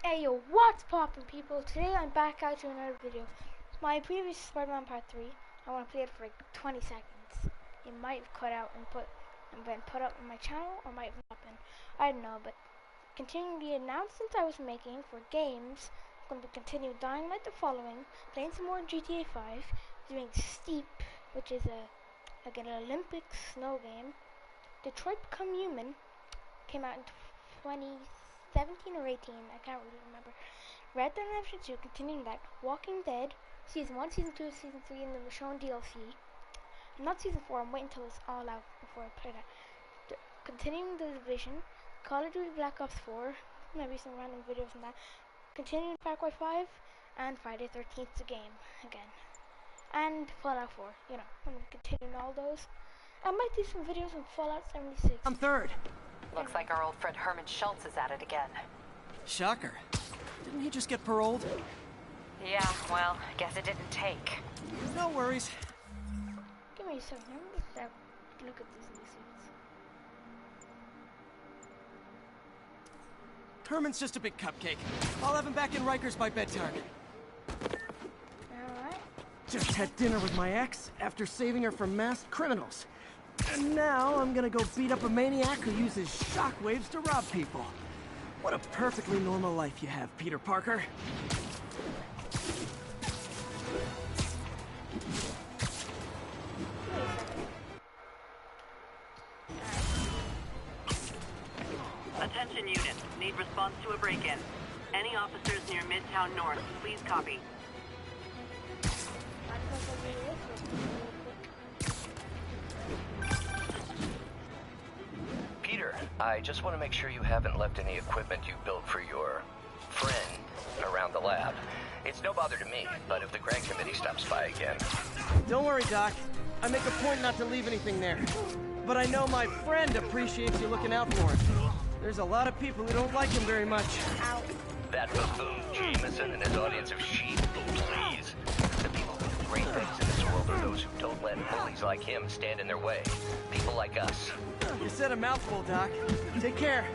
Hey yo, what's poppin' people? Today I'm back out to another video. My previous Spider-Man Part 3, I want to play it for like 20 seconds. It might have cut out and been put up on my channel, or might have not been. I don't know, but continuing the announcements I was making for games, I'm going to continue Dying Light the following, playing some more GTA 5, doing Steep, which is like an Olympic snow game. Detroit Become Human came out in 2017 or 18, I can't really remember. Red Dead Redemption 2, continuing that. Walking Dead, Season 1, Season 2, Season 3, and then the Michonne DLC. Not Season 4, I'm waiting until it's all out before I play that. Continuing The Division, Call of Duty Black Ops 4, maybe some random videos on that. Continuing Far Cry 5, and Friday 13th the game, again. And Fallout 4, you know, I'm continuing all those. I might do some videos on Fallout 76. I'm third. Looks like our old friend Herman Schultz is at it again. Shocker. Didn't he just get paroled? Yeah, well, I guess it didn't take. No worries. Give me a second, look at these new suits. Herman's just a big cupcake. I'll have him back in Rikers by bedtime. Alright. Just had dinner with my ex after saving her from masked criminals. And now I'm gonna go beat up a maniac who uses shockwaves to rob people. What a perfectly normal life you have, Peter Parker. Attention units, need response to a break-in. Any officers near Midtown North, please copy. Peter, I just want to make sure you haven't left any equipment you built for your friend around the lab. It's no bother to me, but if the grant committee stops by again... Don't worry, Doc. I make a point not to leave anything there. But I know my friend appreciates you looking out for him. There's a lot of people who don't like him very much. Ow. That buffoon Jameson and his audience of sheep, please. The people who do great things in this world are those who don't let bullies like him stand in their way. People like us. You said a mouthful, Doc. Take care.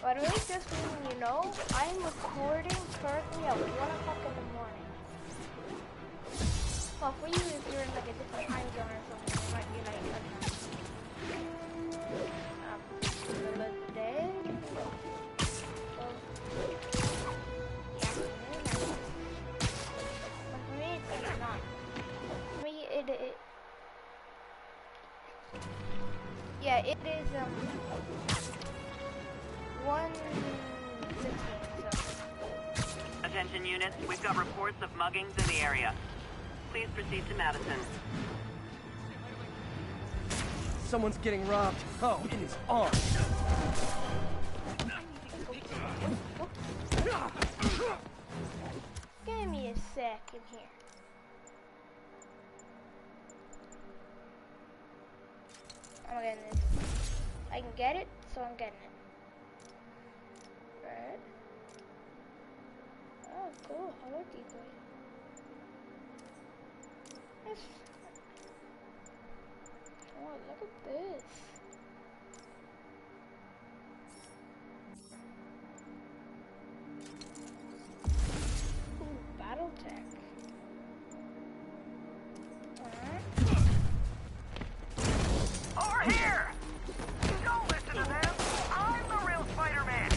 But at least just letting you know, I'm recording currently at 1 o'clock in the morning. Well, for you, if you're in like a different time zone or something, it might be like, middle of the day. So, yeah, but for me, it's not. For me, yeah, it is, 1:16, so. Attention units, we've got reports of muggings in the area. Please proceed to Madison. Someone's getting robbed. Oh, it is on. Give me a second here. I'm getting this. I can get it, so I'm getting it. Right. Oh, cool. Hello, decoy. Yes. Oh, look at this. Ooh, battle tech. Alright. Over here! Don't listen to them! I'm the real Spider-Man!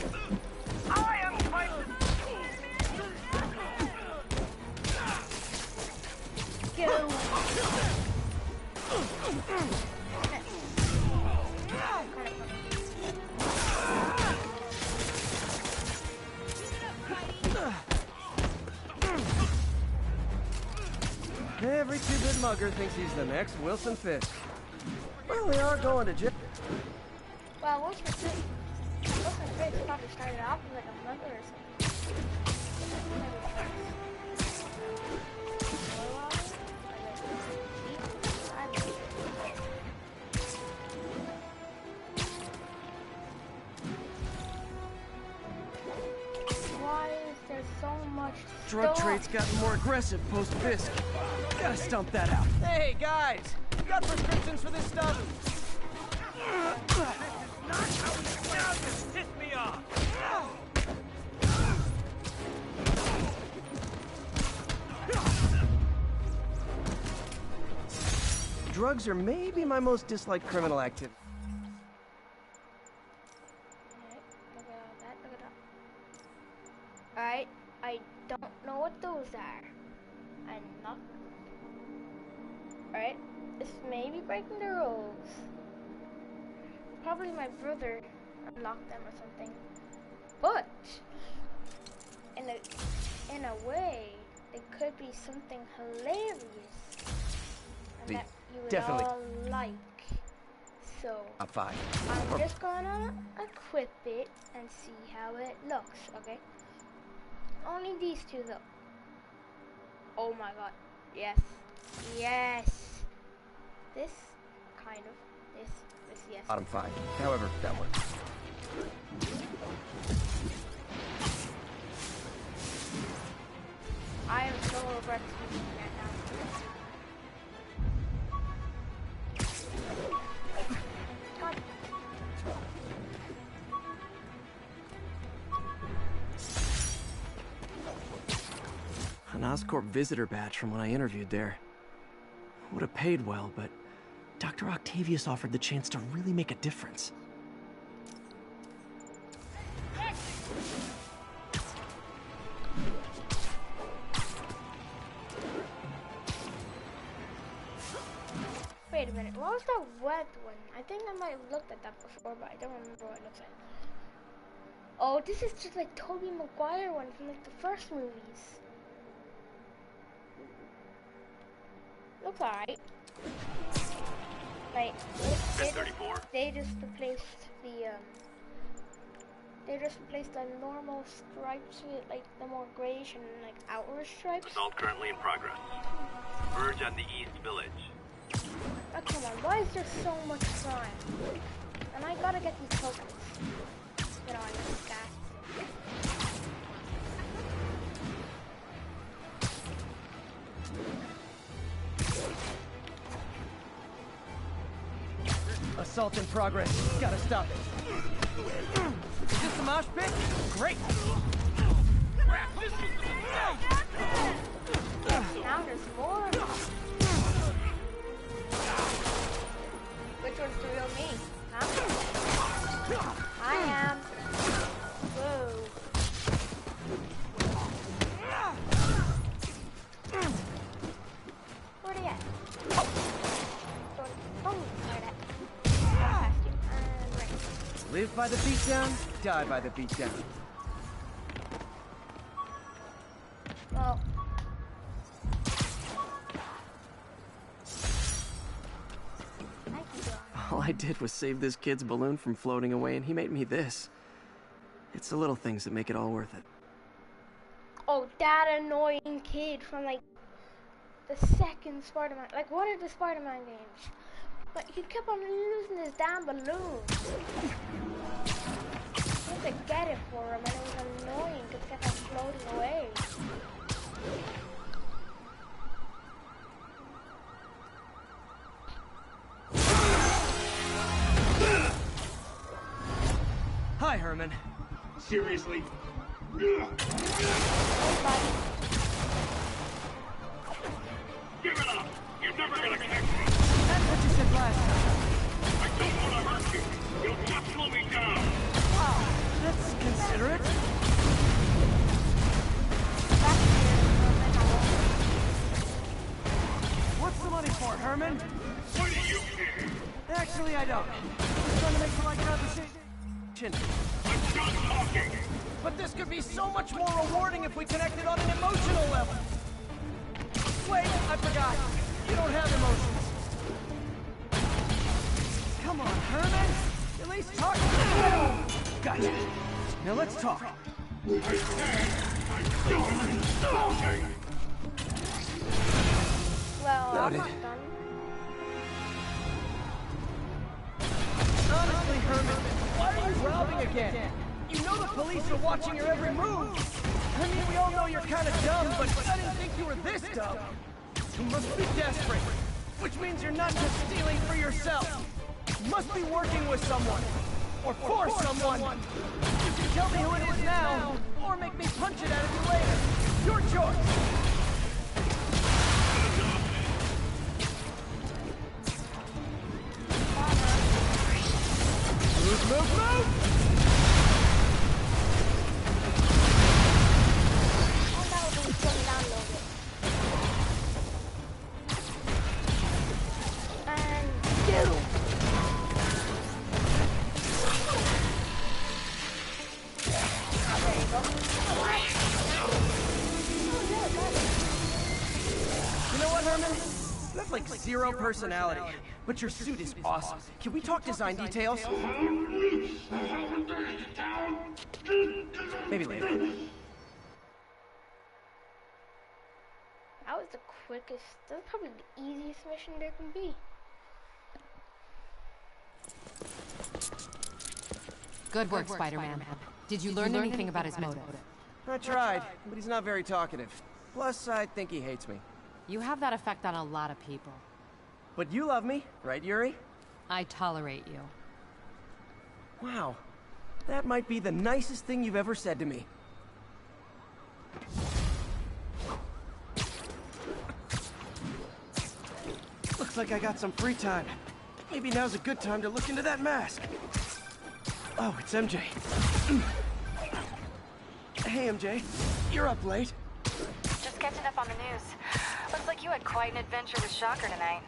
I am Spider-Man! Go! Every two-bit mugger thinks he's the next Wilson Fisk. Well, we are going to jail. Well, Wilson Fisk probably started off with like a mugger or something. Why is there so much much Drug stuff. trade's gotten more aggressive post-Fisk. Gotta stump that out. Hey, guys! Got prescriptions for this stuff? Not how we sound. This pissed me off. Drugs are maybe my most disliked criminal activity. Alright, look at all that, look at that. Alright, I don't know what those are. I'm not. Alright, this may be breaking the rules. Probably my brother unlocked them or something. But in a way, it could be something hilarious. And that you would Definitely. all like. So I'm fine. I'm just gonna equip it and see how it looks, okay? Only these two though. Oh my god. Yes. Yes. This kind of. This yes. I'm fine. However, that works. I am so regret using that now. God. An Oscorp visitor badge from when I interviewed there. Would have paid well, but Dr. Octavius offered the chance to really make a difference. Wait a minute, what was that wet one? I think I might have looked at that before, but I don't remember what it looks like. Oh, this is just like Tobey Maguire one from like the first movies. Looks alright. Like, they just replaced the normal stripes with like the more grayish and like outward stripes. Assault currently in progress. Verge on the East Village. Oh, come on, why is there so much crime? And I gotta get these tokens. Get on this guy. Assault in progress. Gotta stop it. Is this the mosh pit? Great! Now there's more. Which one's the real me? Huh? I am. Whoa. Where'd he at? Boom. Where'd that? Past you. And right. Live by the beatdown, die by the beatdown. Well. Thank you, John. All I did was save this kid's balloon from floating away, and he made me this. It's the little things that make it all worth it. Oh, that annoying kid from like the second Spider-Man, like one of the Spider-Man games. But he kept on losing his damn balloon. I had to get it for him, and it was annoying because it kept on floating away. Hi, Herman. Seriously? Hey, buddy. Give it up! You're never gonna catch me! That's what you said last time. I don't want to hurt you! You'll just slow me down! Wow, that's considerate. What's the money for, Herman? What do you care? Actually, I don't. Just trying to make polite conversation. I'm done talking! But this could be so much more rewarding if we connected on an emotional level. Wait, I forgot. You don't have emotions. Come on, Herman. At least talk to me. Gotcha. Now let's talk. Well, I'm Noted. not done. Honestly, Herman, why are you robbing again? You know the police are watching your every move. I mean, we all know you're kind of dumb, but I didn't think you were this dumb. You must be desperate, which means you're not just stealing for yourself. You must be working with someone, or for someone. You can tell me who it is now, or make me punch it out of you later. Your choice. Move, move, move! You know what, Herman? You have like zero personality, but your suit is awesome. Can we talk design details? Maybe later. That was the quickest, that was probably the easiest mission there can be. Good work, Spider-Man. Did you learn anything about his motive? I tried, but he's not very talkative. Plus, I think he hates me. You have that effect on a lot of people. But you love me, right, Yuri? I tolerate you. Wow. That might be the nicest thing you've ever said to me. Looks like I got some free time. Maybe now's a good time to look into that mask. Oh, it's MJ. Hey, MJ. You're up late. Just catching up on the news. Looks like you had quite an adventure with Shocker tonight.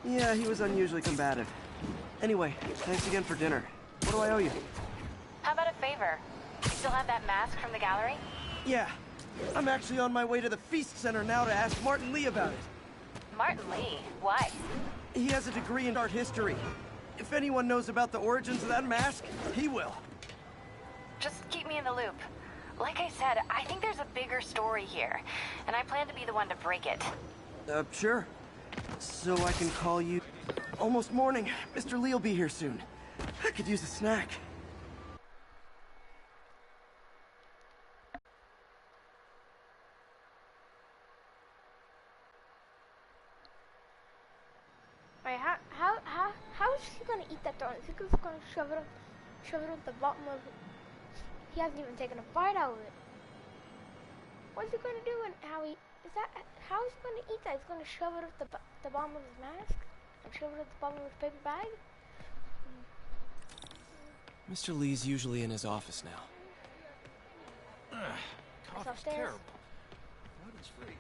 Yeah, he was unusually combative. Anyway, thanks again for dinner. What do I owe you? How about a favor? You still have that mask from the gallery? Yeah. I'm actually on my way to the Feast Center now to ask Martin Lee about it. Martin Lee? Why? He has a degree in art history. If anyone knows about the origins of that mask, he will. Just keep me in the loop. Like I said, I think there's a bigger story here, and I plan to be the one to break it. Sure. So I can call you... Almost morning. Mr. Lee will be here soon. I could use a snack. Wait, how is he gonna eat that donut? Is he just gonna shove it at the bottom of it? He hasn't even taken a bite out of it. What's he gonna do and how is he gonna eat that? He's gonna shove it at the bottom of his mask? And shove it at the bottom of his paper bag? Mr. Lee's usually in his office now. Coffee's terrible. It's free.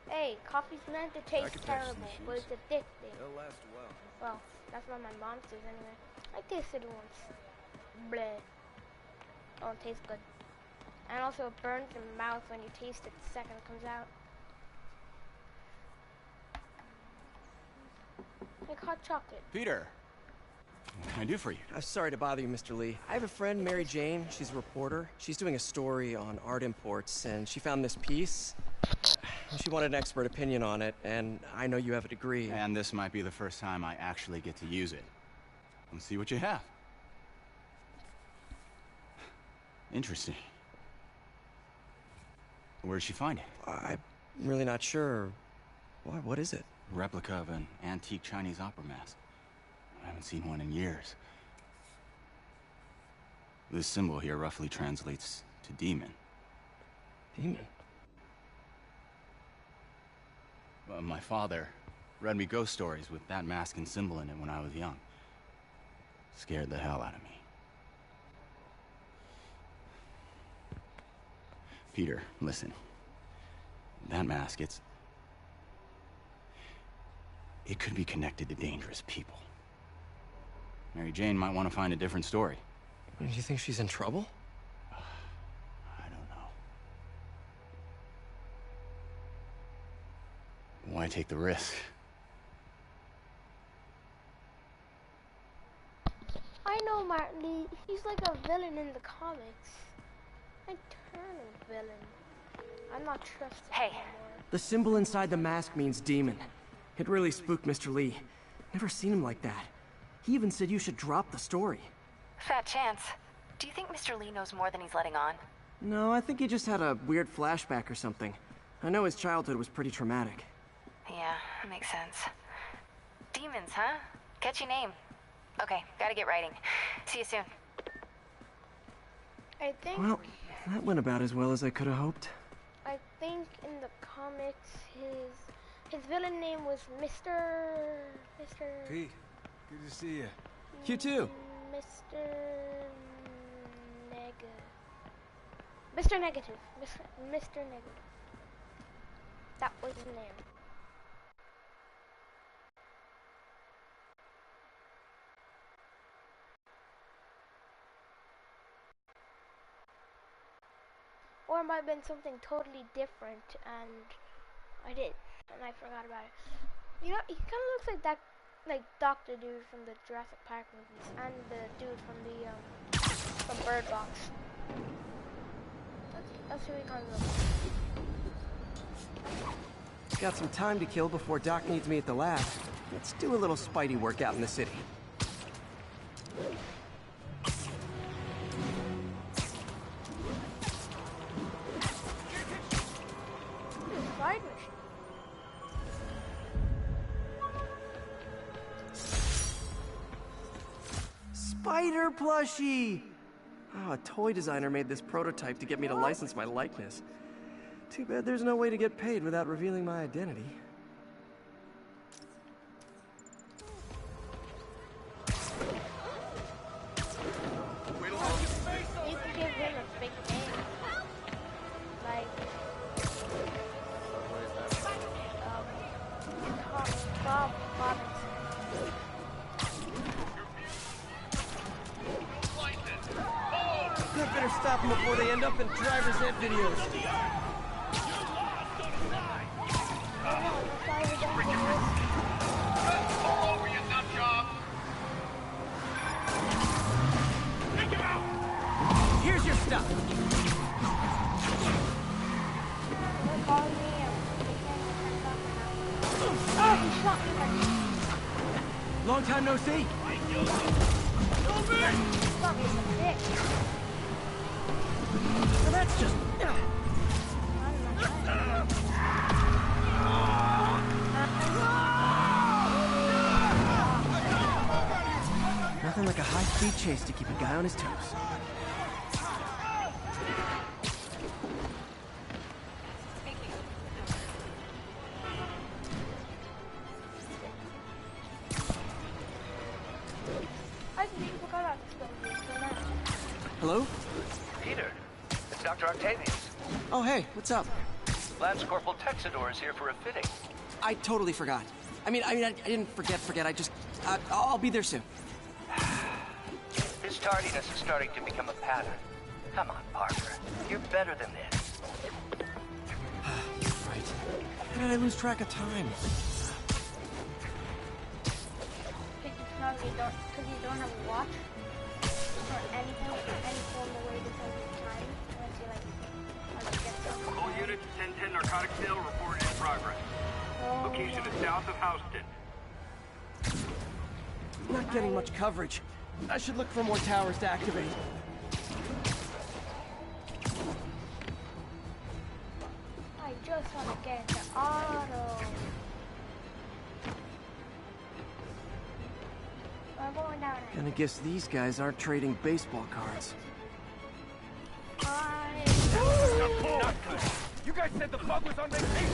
Hey, coffee's meant to taste terrible, but it's addicting. It'll last a while. Well, that's what my mom says anyway. I tasted it once. Bleh. Oh, it tastes good. And also it burns your mouth when you taste it the second it comes out. Like hot chocolate. Peter, what can I do for you? Sorry to bother you, Mr. Lee. I have a friend, Mary Jane. She's a reporter. She's doing a story on art imports, and she found this piece. She wanted an expert opinion on it, and I know you have a degree. And this might be the first time I actually get to use it. Let's see what you have. Interesting. Where'd she find it? I'm really not sure. What is it? A replica of an antique Chinese opera mask. I haven't seen one in years. This symbol here roughly translates to demon. Demon? My father read me ghost stories with that mask and symbol in it when I was young. Scared the hell out of me. Peter, listen. That mask, it could be connected to dangerous people. Mary Jane might want to find a different story. Do you think she's in trouble? I don't know. Why take the risk? I know Martin Lee. He's like a villain in the comics. Eternal villain. I'm not trusting Hey. anymore. The symbol inside the mask means demon. It really spooked Mr. Lee. Never seen him like that. He even said you should drop the story. Fat chance. Do you think Mr. Lee knows more than he's letting on? No, I think he just had a weird flashback or something. I know his childhood was pretty traumatic. Yeah, that makes sense. Demons, huh? Catchy name. Okay, gotta get writing. See you soon. I think. Well, that went about as well as I could have hoped. I think in the comics, his villain name was Mr. Pete, good to see you. You too. Mr. Negative. Mr. Negative. Mr. Negative. That was his name. Or it might have been something totally different, and I forgot about it. You know, he kind of looks like that, like Doctor Dude from the Jurassic Park movies, and the dude from the from Bird Box. That's who he kind of looks like. Got some time to kill before Doc needs me at the lab. Let's do a little Spidey workout in the city. Slide machine. Spider plushie! Oh, a toy designer made this prototype to get me to license my likeness. Too bad there's no way to get paid without revealing my identity. You can give him a big name. Like, Bob Robinson. I better stop them before they end up in driver's ed videos. All over you, nut job! Take him out! Here's your stuff. They're calling me oh, he shot me. Long time no see. He shot me in the dick. So that's just... Nothing like a high-speed chase to keep a guy on his toes. I completely forgot about this one. Hello? Peter, it's Dr. Octavius. Oh, hey, what's up? Lance Corporal Texador is here for a fitting. I totally forgot. I didn't forget. I'll be there soon. His tardiness is starting to become a pattern. Come on, Parker. You're better than this. Right. How did I lose track of time? Because you don't have a watch or anything, any form of way to tell you the time unless you get some. All units, 1010 narcotic sale reported in progress. Location is south of Houston. Not getting much coverage. I should look for more towers to activate. I just want to get into auto. I'm going down there. Gonna guess these guys aren't trading baseball cards. You guys said the bug was on vacation!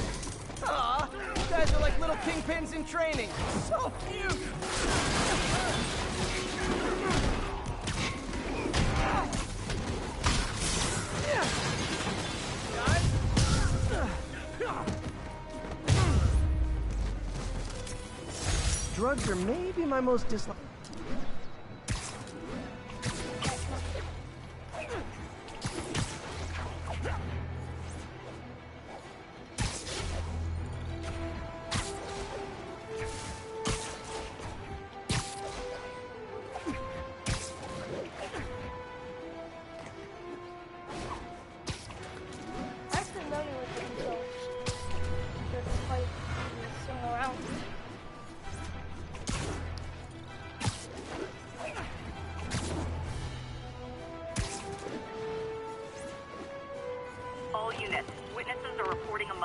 Aw, you guys are like little kingpins in training. So cute! Drugs are maybe my most disliked. I'm familiar with the controls. They're quite swing around.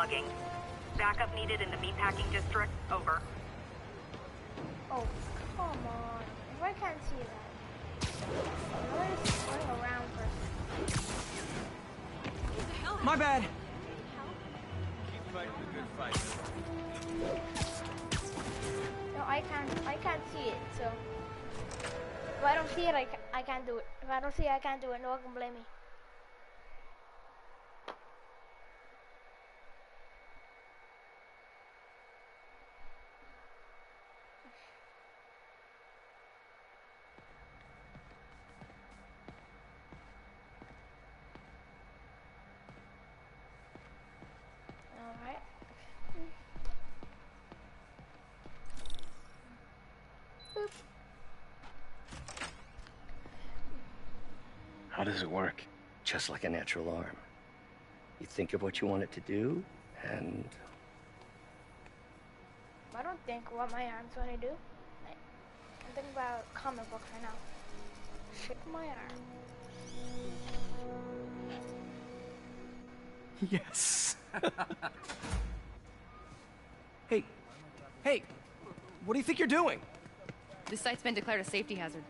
logging. Backup needed in the meatpacking district. Over. Oh, come on. If I can't see that. I'm just going around for a second. My bad. Keep fighting the good fight. No, I can't see it, so if I don't see it, I can't do it. If I don't see it, I can't do it. No one can blame me. Alright. Boop. How does it work? Just like a natural arm. You think of what you want it to do, and... I don't think what my arm's gonna do. I'm thinking about comic books right now. Shit, my arm. Yes. Hey. Hey. What do you think you're doing? This site's been declared a safety hazard.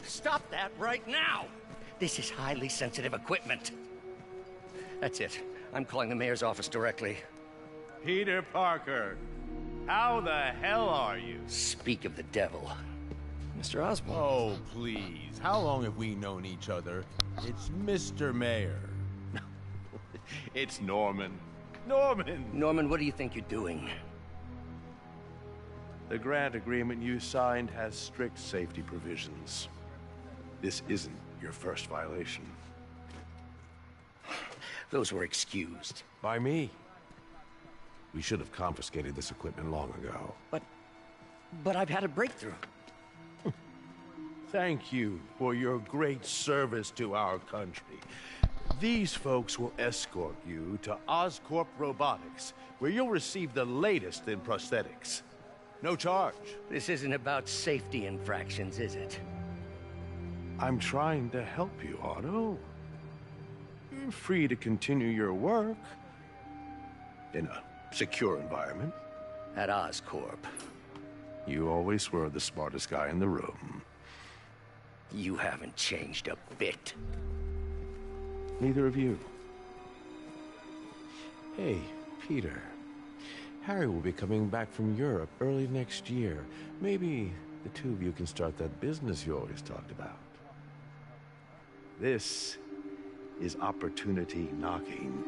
Stop that right now! This is highly sensitive equipment. That's it. I'm calling the mayor's office directly. Peter Parker, how the hell are you? Speak of the devil. Mr. Osborn. Oh, please. How long have we known each other? It's Mr. Mayor. It's Norman. Norman! Norman, what do you think you're doing? The grant agreement you signed has strict safety provisions. This isn't your first violation. Those were excused. By me. We should have confiscated this equipment long ago. But I've had a breakthrough. Thank you for your great service to our country. These folks will escort you to Oscorp Robotics, where you'll receive the latest in prosthetics. No charge. This isn't about safety infractions, is it? I'm trying to help you, Otto. You're free to continue your work in a secure environment. At Oscorp. You always were the smartest guy in the room. You haven't changed a bit. Neither of you. Hey, Peter. Harry will be coming back from Europe early next year. Maybe the two of you can start that business you always talked about. This is opportunity knocking.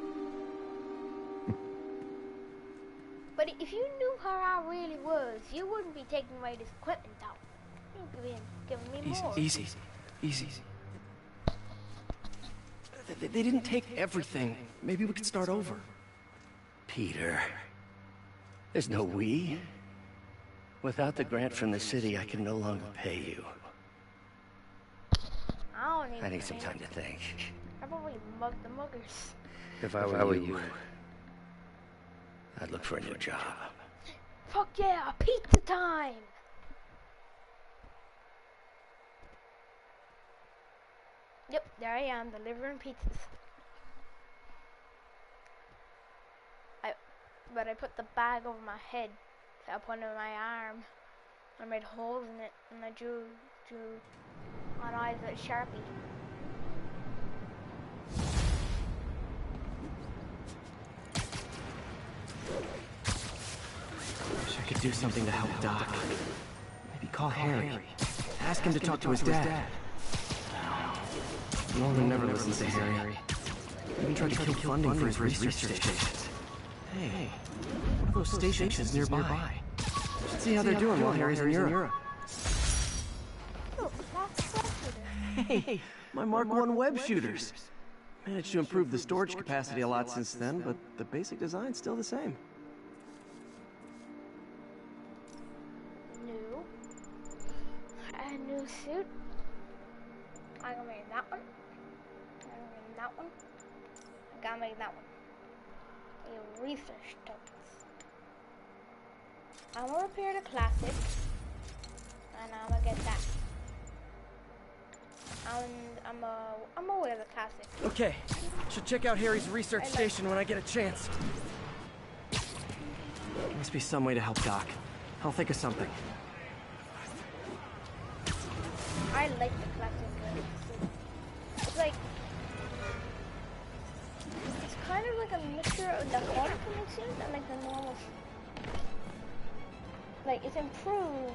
But if you knew how I really was, you wouldn't be taking away this equipment out. You'd be giving me more. Easy. They didn't take everything. Maybe we could start over. Peter. There's no we. Without the grant from the city, I can no longer pay you. I need some time to think. I probably mugged the muggers. If I were you, I'd look for a new job. Fuck yeah, pizza time! Yep, there I am, delivering pizzas. But I put the bag over my head, so I put it in my arm. I made holes in it, and I drew on eyes with a Sharpie. Wish I could do something to help Doc. Maybe call Harry. Ask him to talk to his dad. Norman never listens to Harry. Even tried to kill funding for his research stations. Hey, one of those stations is nearby. Should see how they're doing while Harry's in Europe. Oh, Hey, my Mark I web shooters. Managed to improve the storage capacity a lot since then, but the basic design's still the same. A new suit. I'm gonna make that one. I'm gonna make that one. I gotta make that one. A research tokens. I'm gonna repair the classic, and I'm gonna get that. And I'm aware of the classic. Okay, should check out Harry's research station when I get a chance. Must be some way to help Doc. I'll think of something. I like the classic. It's like it's kind of like a mixture of the horror comic scenes and like the normal. Like it's improved,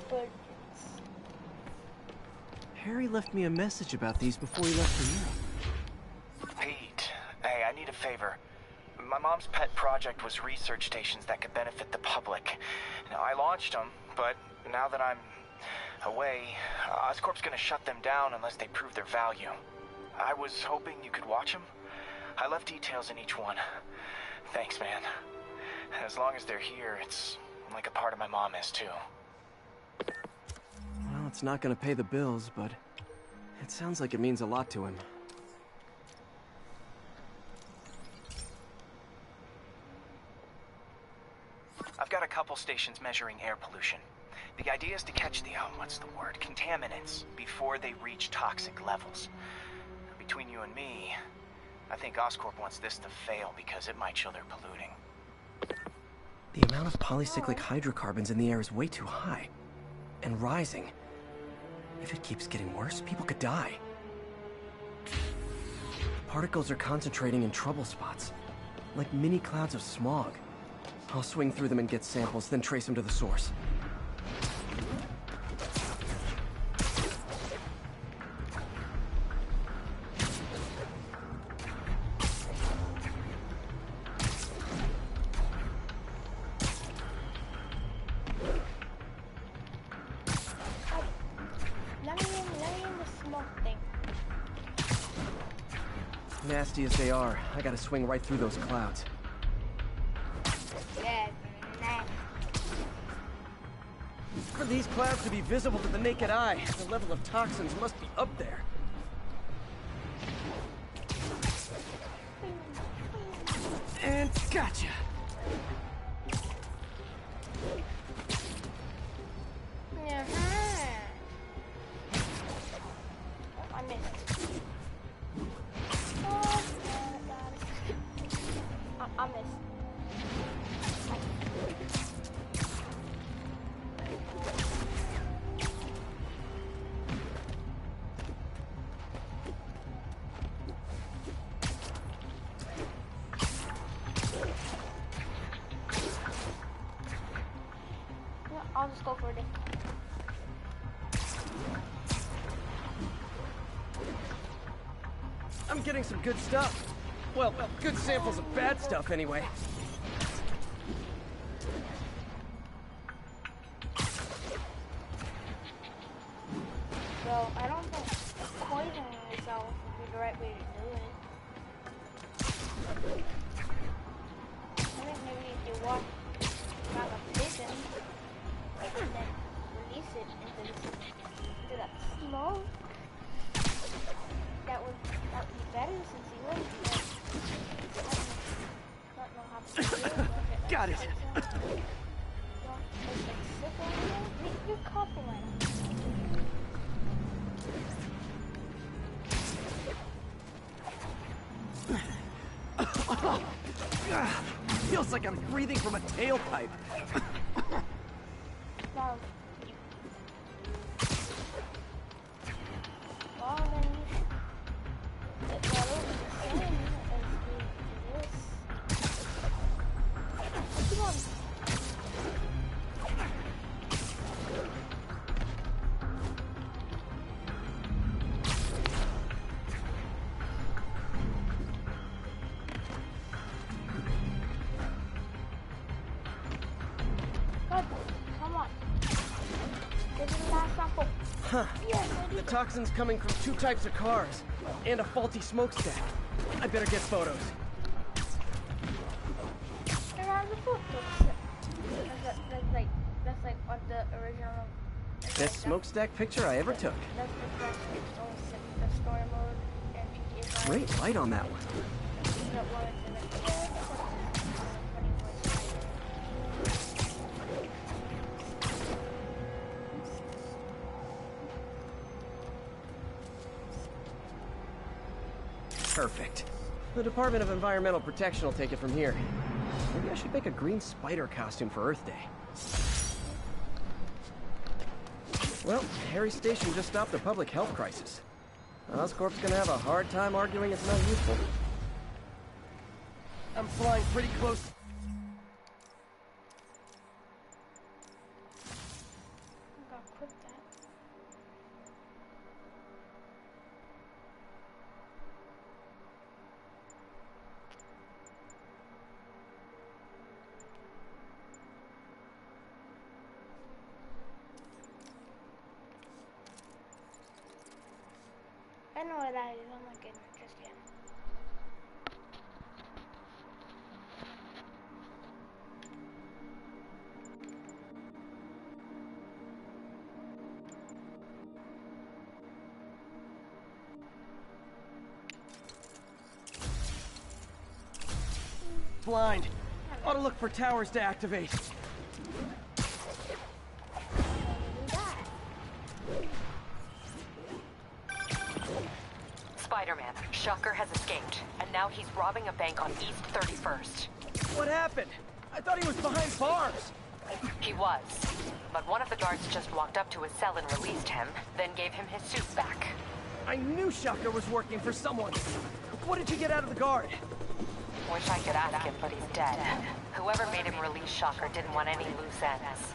but it's... Harry left me a message about these before he left for Europe. Pete, hey, I need a favor. My mom's pet project was research stations that could benefit the public. Now, I launched them, but now that I'm away, Oscorp's gonna shut them down unless they prove their value. I was hoping you could watch them. I left details in each one. Thanks, man. As long as they're here, it's like a part of my mom is, too. Well, it's not gonna pay the bills, but it sounds like it means a lot to him. I've got a couple stations measuring air pollution. The idea is to catch the, contaminants before they reach toxic levels. Between you and me, I think Oscorp wants this to fail because it might show they're polluting. The amount of polycyclic hydrocarbons in the air is way too high. And rising. If it keeps getting worse, people could die. Particles are concentrating in trouble spots, like mini clouds of smog. I'll swing through them and get samples, then trace them to the source. Let me in the smoke thing. Nasty as they are, I gotta swing right through those clouds. For these clouds to be visible to the naked eye, the level of toxins must be up there. And gotcha! Oh, I missed. Oh, I missed. I'll just go for it. I'm getting some good stuff. Well, good samples of bad stuff anyway. So I don't think poisoning yourself would be the right way to do it. I think maybe if you walk around a pigeon and then release it into that smoke, that would be better since you wouldn't not know how to do it. Got it. You're coughing right now. Feels like I'm breathing from a tailpipe. Well, then it's all over the same as this. Come on. Good. Come on. This is the last sample. Huh. Yes, The toxin's coming from 2 types of cars, and a faulty smokestack. I better get photos. around the photos. That's like what the original. Best smokestack picture I ever took. That's the story mode and GTA 5. Great light on that one. That one is in it. Perfect. The Department of Environmental Protection will take it from here. Maybe I should make a green spider costume for Earth Day. Well, Harry's station just stopped a public health crisis. Oscorp's gonna have a hard time arguing it's not useful. I'm flying pretty close. I'm gonna put that. I know what that is. I'm not getting it just yet. Blind. Ought to look for towers to activate. Spider-Man, Shocker has escaped, and now he's robbing a bank on East 31st. What happened? I thought he was behind bars. He was, but one of the guards just walked up to his cell and released him, then gave him his suit back. I knew Shocker was working for someone. What did you get out of the guard? Wish I could ask him, but he's dead. Whoever made him release Shocker didn't want any loose ends.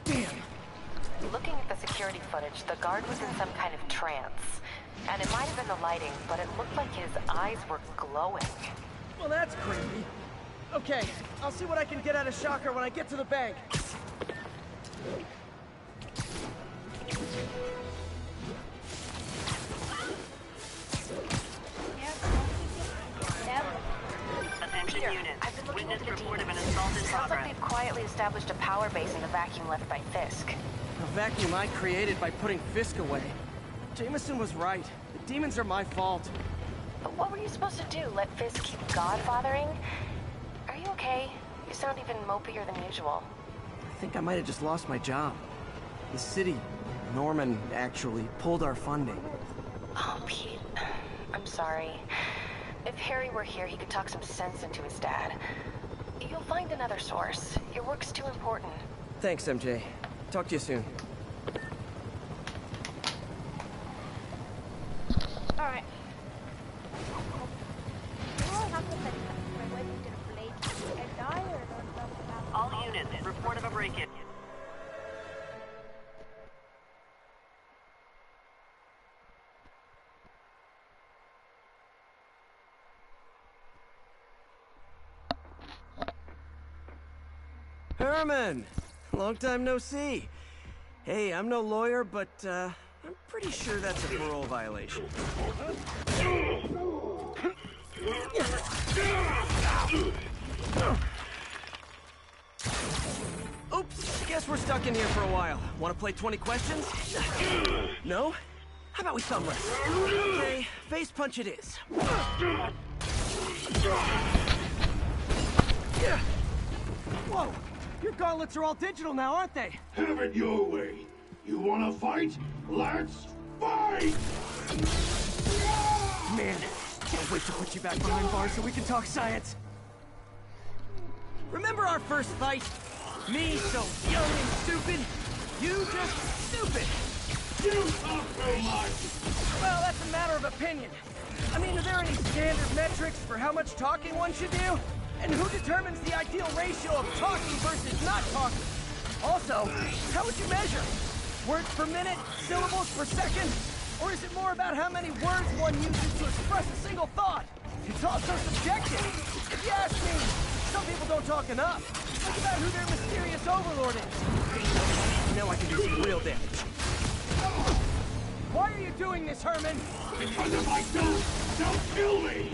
Damn. Looking at the security footage, the guard was in some kind of trance. And it might have been the lighting, but it looked like his eyes were glowing. Well, that's creepy. Okay, I'll see what I can get out of Shocker when I get to the bank. Attention units. I've been looking Witness into the report of an demons. assault in Sounds like progress. they've quietly established a power base in the vacuum left by Fisk. A vacuum I created by putting Fisk away. Jameson was right. The demons are my fault. But what were you supposed to do? Let Fisk keep godfathering? Are you okay? You sound even mopier than usual. I think I might have just lost my job. The city, Norman, actually pulled our funding. Oh, Pete. I'm sorry. If Harry were here, he could talk some sense into his dad. You'll find another source. Your work's too important. Thanks, MJ. Talk to you soon. Alright. All units, report of a break-in. Herman! Long time no see. Hey, I'm no lawyer, but, I'm pretty sure that's a parole violation. Oops, guess we're stuck in here for a while. Want to play 20 questions? No? How about we thumb wrestle? Okay, face punch it is. Whoa! Your gauntlets are all digital now, aren't they? Have it your way. You wanna fight? Let's fight! Man, can't wait to put you back behind bars so we can talk science. Remember our first fight? Me so young and stupid, you just stupid. You talk so much! Well, that's a matter of opinion. I mean, are there any standard metrics for how much talking one should do? And who determines the ideal ratio of talking versus not talking? Also, how would you measure? Words per minute? Syllables per second? Or is it more about how many words one uses to express a single thought? It's all so subjective. If you ask me, some people don't talk enough. Think about who their mysterious overlord is. Now I can do some real damage. Why are you doing this, Herman? Because if I don't kill me!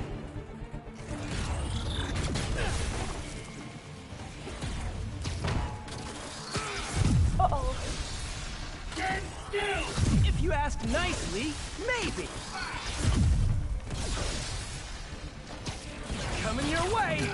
Uh-oh. Get still! If you ask nicely, maybe. Coming your way.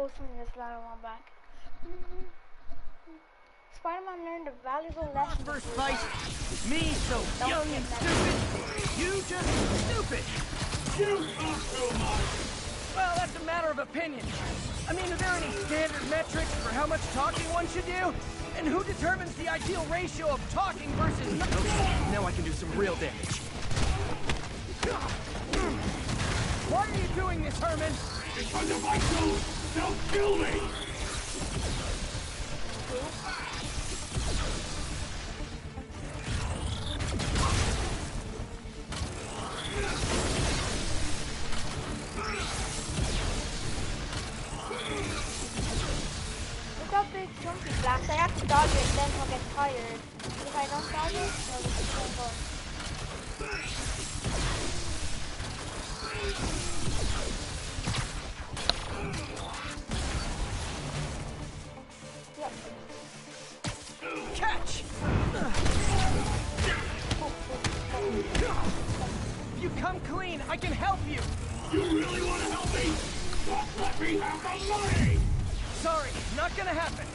something that's glad I want back. Spider-Man learned a valuable lesson. First fight, me so young and stupid, you just stupid. You talk too much. Well, that's a matter of opinion. I mean, are there any standard metrics for how much talking one should do? And who determines the ideal ratio of talking versus not? Okay, now I can do some real damage. Why are you doing this, Herman? Because if I don't, they'll kill me. Look how big jumpy blast. I have to dodge it, then he'll get tired. If I don't dodge it, he'll just keep on going. Catch! If you come clean, I can help you! You really want to help me? Just let me have the money! Sorry, not gonna happen.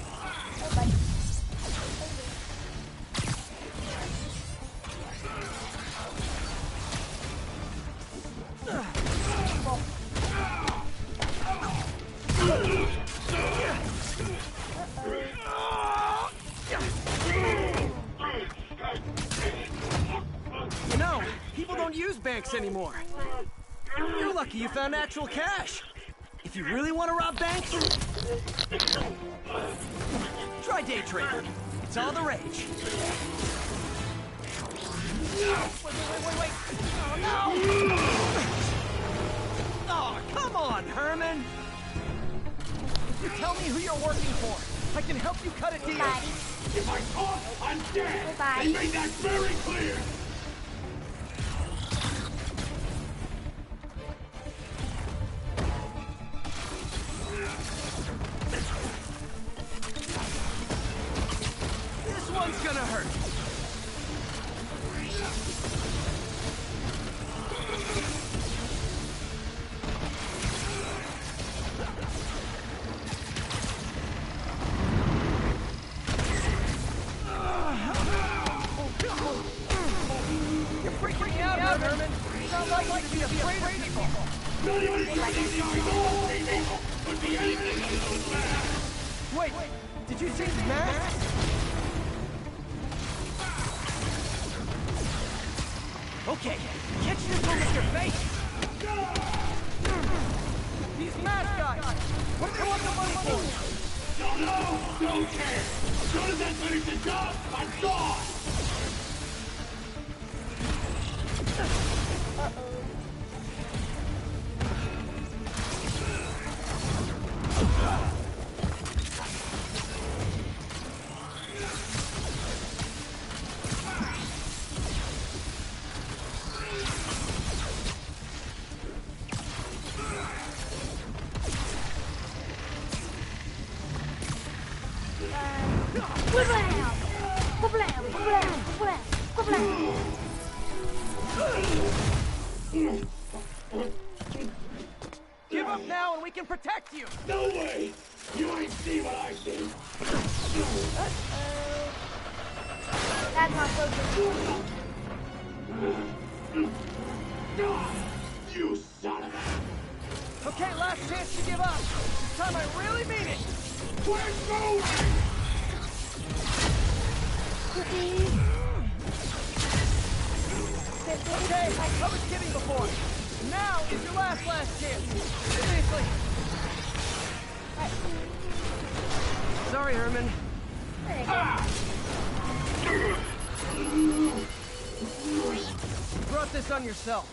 You know, people don't use banks anymore. You're lucky you found actual cash. If you really want to rob banks, try day trading. It's all the rage. Wait. Oh, no! Oh, come on, Herman! If you tell me who you're working for, I can help you cut a deal. If I talk, I'm dead! Bye. They made that very clear! This one's gonna hurt. You're freaking out, Herman. You sound like you to be afraid of people. Not even these people would be anything to those masks! Wait, did you see his mask? Okay, catch this one with your face. These mask guys, what do they want the money for? Don't know! Don't care! As soon as I finish the job, I'm gone! Give up now and we can protect you! No way! You ain't see what I see! That's not so good. You son of a... Okay, last chance to give up. This time I really mean it. We're going! Okay, I was kidding before. Now is your last chance. Seriously. Sorry, Herman. You brought this on yourself.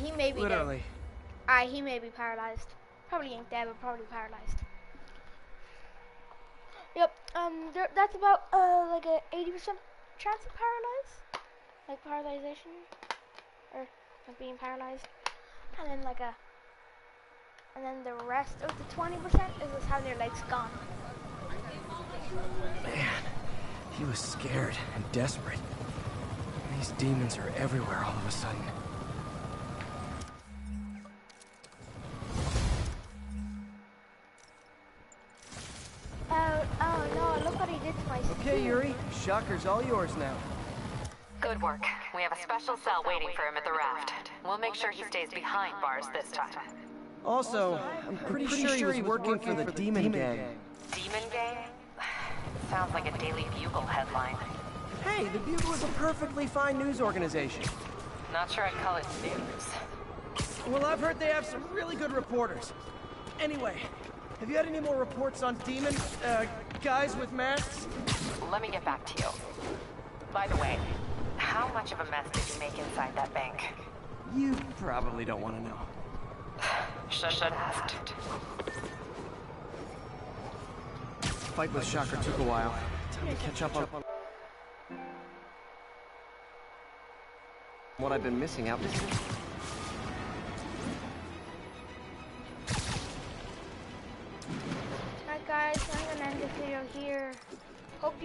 He may be Literally. dead. He may be paralyzed. Probably ain't dead, but probably paralyzed. Yep. That's about like a 80% chance of like paralyzation, or like being paralyzed, and then the rest of the 20% is just having their legs gone. Man, he was scared and desperate. These demons are everywhere all of a sudden. Shocker's all yours now. Good work. We have a special cell waiting for him at the raft. We'll make sure he stays behind bars this time. Also, I'm pretty sure he was working for the Demon Gang. Demon Gang? Sounds like a Daily Bugle headline. Hey, the Bugle is a perfectly fine news organization. Not sure I'd call it news. Well, I've heard they have some really good reporters. Anyway, have you had any more reports on demon, guys with masks? Let me get back to you. By the way, how much of a mess did you make inside that bank? You probably don't want to know. Should have asked. Fight with Shocker took a while. Time to catch up on what I've been missing out. Alright guys, I'm gonna end this video here. Hope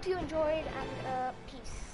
you enjoyed, and peace.